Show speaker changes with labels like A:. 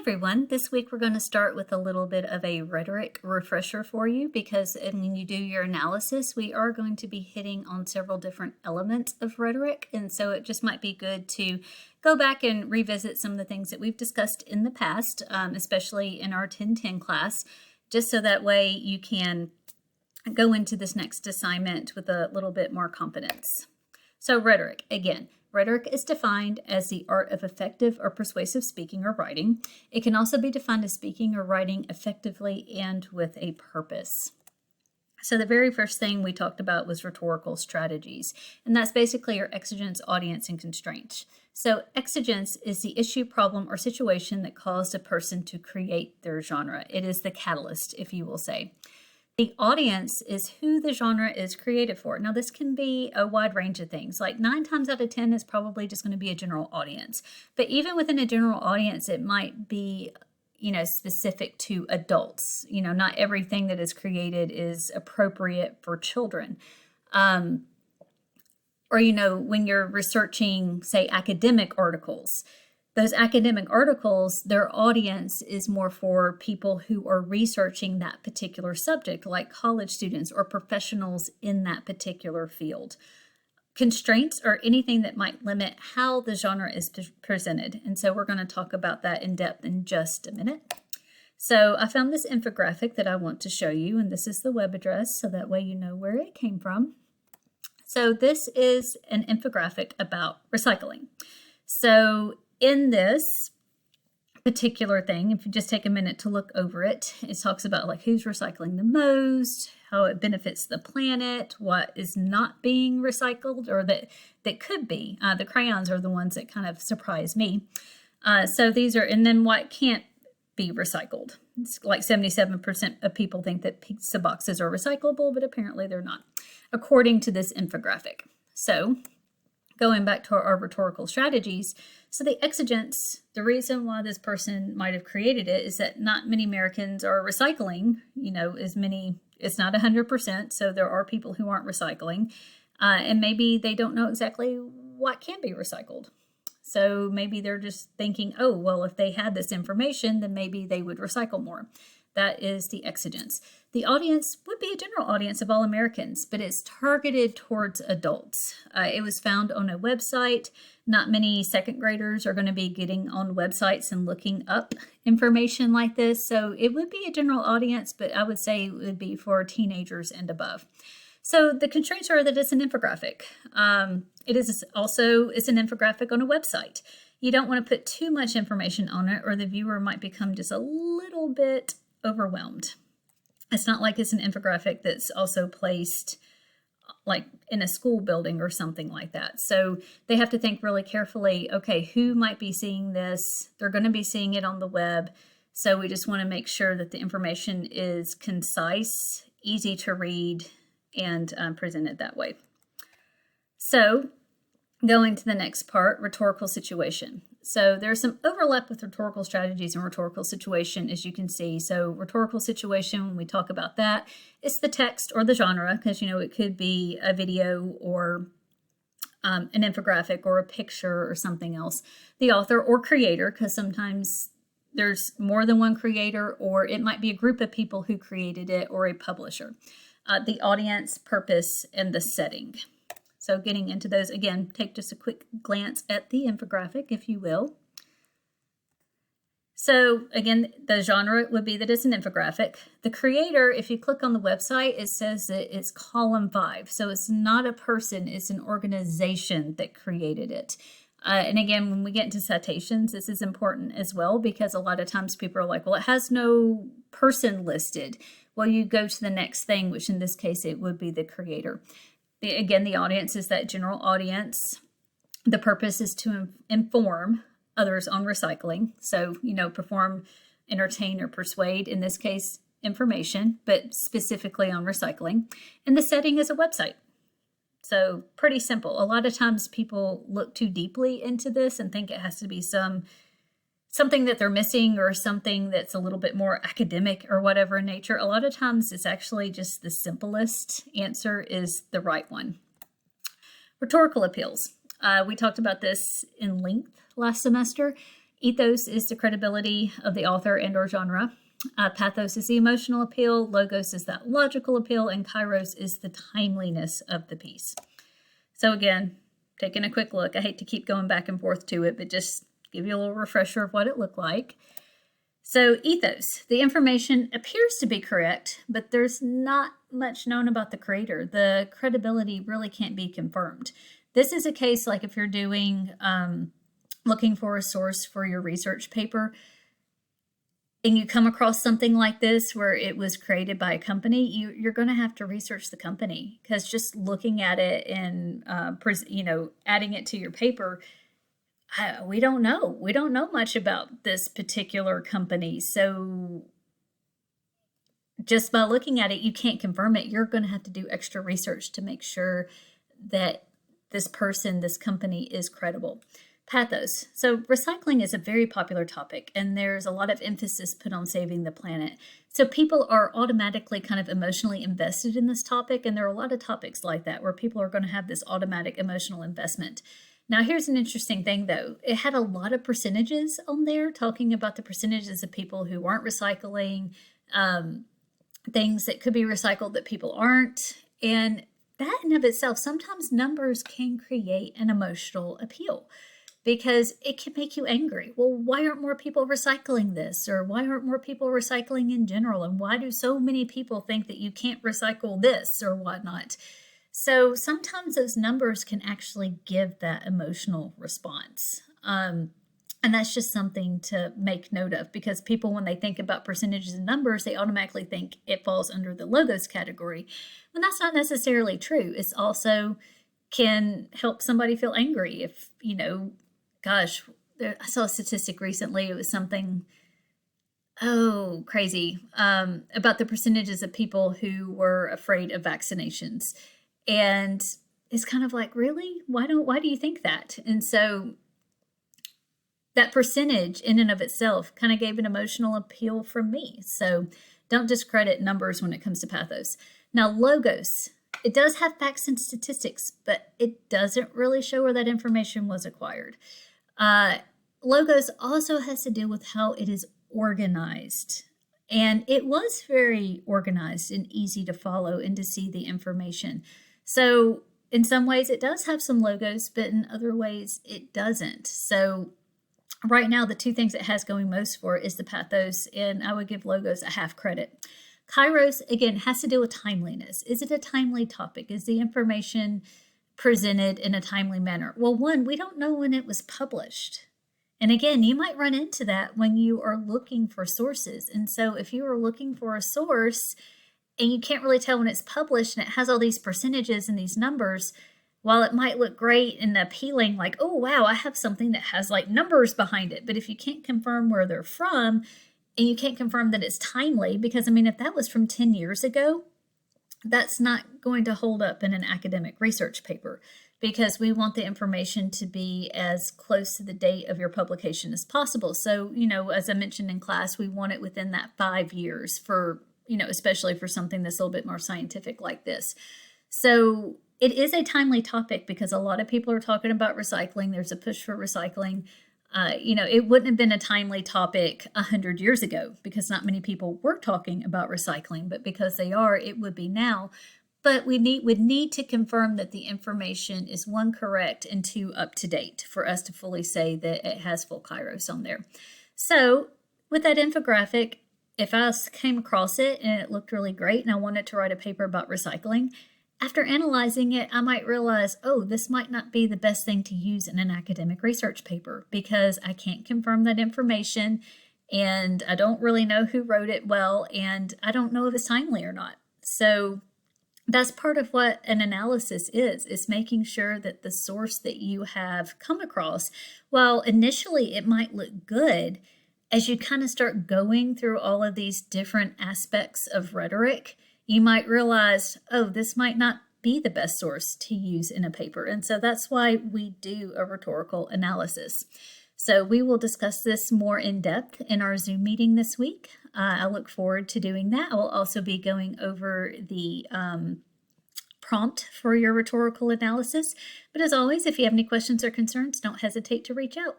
A: everyone. This week we're going to start with a little bit of a rhetoric refresher for you because when you do your analysis, we are going to be hitting on several different elements of rhetoric. And so it just might be good to go back and revisit some of the things that we've discussed in the past, especially in our 1010 class, just so that way you can go into this next assignment with a little bit more confidence. So rhetoric, again. Rhetoric is defined as the art of effective or persuasive speaking or writing. It can also be defined as speaking or writing effectively and with a purpose. So the very first thing we talked about was rhetorical strategies, and that's basically your exigence, audience, and constraints. So exigence is the issue, problem, or situation that caused a person to create their genre. It is the catalyst, if you will say. The audience is who the genre is created for. Now, this can be a wide range of things. Like 9 times out of 10 is probably just going to be a general audience. But even within a general audience, it might be, specific to adults. Not everything that is created is appropriate for children. Or, when you're researching, say, academic articles, those academic articles, their audience is more for people who are researching that particular subject, like college students or professionals in that particular field. Constraints are anything that might limit how the genre is presented. And so we're going to talk about that in depth in just a minute. So I found this infographic that I want to show you, and this is the web address, so that way you know where it came from. So this is an infographic about recycling. So in this particular thing, if you just take a minute to look over it, it talks about like who's recycling the most, how it benefits the planet, what is not being recycled or that could be. The crayons are the ones that kind of surprise me. So these are, and then what can't be recycled. It's like 77% of people think that pizza boxes are recyclable, but apparently they're not, according to this infographic. So going back to our rhetorical strategies, so the exigence, the reason why this person might have created it is that not many Americans are recycling, as many, it's not 100%, so there are people who aren't recycling, and maybe they don't know exactly what can be recycled. So maybe they're just thinking, oh, well, if they had this information, then maybe they would recycle more. That is the exigence. The audience would be a general audience of all Americans, but it's targeted towards adults. It was found on a website. Not many second graders are going to be getting on websites and looking up information like this. So it would be a general audience, but I would say it would be for teenagers and above. So the constraints are that it's an infographic. It's an infographic on a website. You don't want to put too much information on it or the viewer might become just a little bit overwhelmed. It's not like it's an infographic that's also placed like in a school building or something like that. So they have to think really carefully, okay, who might be seeing this? They're going to be seeing it on the web. So we just want to make sure that the information is concise, easy to read, and presented that way. So going to the next part, rhetorical situation. So there's some overlap with rhetorical strategies and rhetorical situation, as you can see. So rhetorical situation, when we talk about that, it's the text or the genre, because, it could be a video or an infographic or a picture or something else. The author or creator, because sometimes there's more than one creator, or it might be a group of people who created it, or a publisher. The audience, purpose, and the setting. So getting into those, again, take just a quick glance at the infographic, if you will. So again, the genre would be that it's an infographic. The creator, if you click on the website, it says that it's column 5. So it's not a person, it's an organization that created it. And again, when we get into citations, this is important as well, because a lot of times people are like, well, it has no person listed. Well, you go to the next thing, which in this case, it would be the creator. Again, the audience is that general audience. The purpose is to inform others on recycling. So, perform, entertain, or persuade, in this case, information, but specifically on recycling. And the setting is a website. So pretty simple. A lot of times people look too deeply into this and think it has to be something that they're missing or something that's a little bit more academic or whatever in nature. A lot of times it's actually just the simplest answer is the right one. Rhetorical appeals. We talked about this in length last semester. Ethos is the credibility of the author and or genre. Pathos is the emotional appeal. Logos is that logical appeal. And kairos is the timeliness of the piece. So again, taking a quick look. I hate to keep going back and forth to it, but just give you a little refresher of what it looked like. So ethos, the information appears to be correct, but there's not much known about the creator. The credibility really can't be confirmed. This is a case like if you're doing, looking for a source for your research paper, and you come across something like this where it was created by a company, you're going to have to research the company, because just looking at it and adding it to your paper, we don't know. We don't know much about this particular company. So just by looking at it, you can't confirm it. You're going to have to do extra research to make sure that this person, this company is credible. Pathos. So recycling is a very popular topic, and there's a lot of emphasis put on saving the planet. So people are automatically kind of emotionally invested in this topic, and there are a lot of topics like that where people are going to have this automatic emotional investment. Now, here's an interesting thing, though. It had a lot of percentages on there talking about the percentages of people who aren't recycling, things that could be recycled that people aren't. And that in of itself, sometimes numbers can create an emotional appeal because it can make you angry. Well, why aren't more people recycling this? Or why aren't more people recycling in general? And why do so many people think that you can't recycle this or whatnot? So sometimes those numbers can actually give that emotional response. And that's just something to make note of, because people, when they think about percentages and numbers, they automatically think it falls under the logos category. When that's not necessarily true. It's also can help somebody feel angry if, gosh, I saw a statistic recently. It was something, crazy, about the percentages of people who were afraid of vaccinations. And it's kind of like, really? Why do you think that? And so that percentage in and of itself kind of gave an emotional appeal from me. So don't discredit numbers when it comes to pathos. Now, logos, it does have facts and statistics, but it doesn't really show where that information was acquired. Logos also has to do with how it is organized. And it was very organized and easy to follow and to see the information. So in some ways it does have some logos, but in other ways it doesn't. So right now, the two things it has going most for is the pathos, and I would give logos a half credit. Kairos, again, has to do with timeliness. Is it a timely topic? Is the information presented in a timely manner? Well, one, we don't know when it was published. And again, you might run into that when you are looking for sources. And so if you are looking for a source and you can't really tell when it's published and it has all these percentages and these numbers, while it might look great and appealing, like, oh, wow, I have something that has like numbers behind it. But if you can't confirm where they're from and you can't confirm that it's timely, because, if that was from 10 years ago, that's not going to hold up in an academic research paper, because we want the information to be as close to the date of your publication as possible. So, as I mentioned in class, we want it within that 5 years for, especially for something that's a little bit more scientific like this. So it is a timely topic because a lot of people are talking about recycling. There's a push for recycling. It wouldn't have been a timely topic 100 years ago because not many people were talking about recycling, but because they are, it would be now. But we would need to confirm that the information is, one, correct, and two, up to date for us to fully say that it has full kairos on there. So with that infographic, if I came across it and it looked really great and I wanted to write a paper about recycling, after analyzing it, I might realize, this might not be the best thing to use in an academic research paper because I can't confirm that information and I don't really know who wrote it well and I don't know if it's timely or not. So that's part of what an analysis is making sure that the source that you have come across, while initially it might look good, as you kind of start going through all of these different aspects of rhetoric, you might realize, this might not be the best source to use in a paper. And so that's why we do a rhetorical analysis. So we will discuss this more in depth in our Zoom meeting this week. I look forward to doing that. I will also be going over the prompt for your rhetorical analysis. But as always, if you have any questions or concerns, don't hesitate to reach out.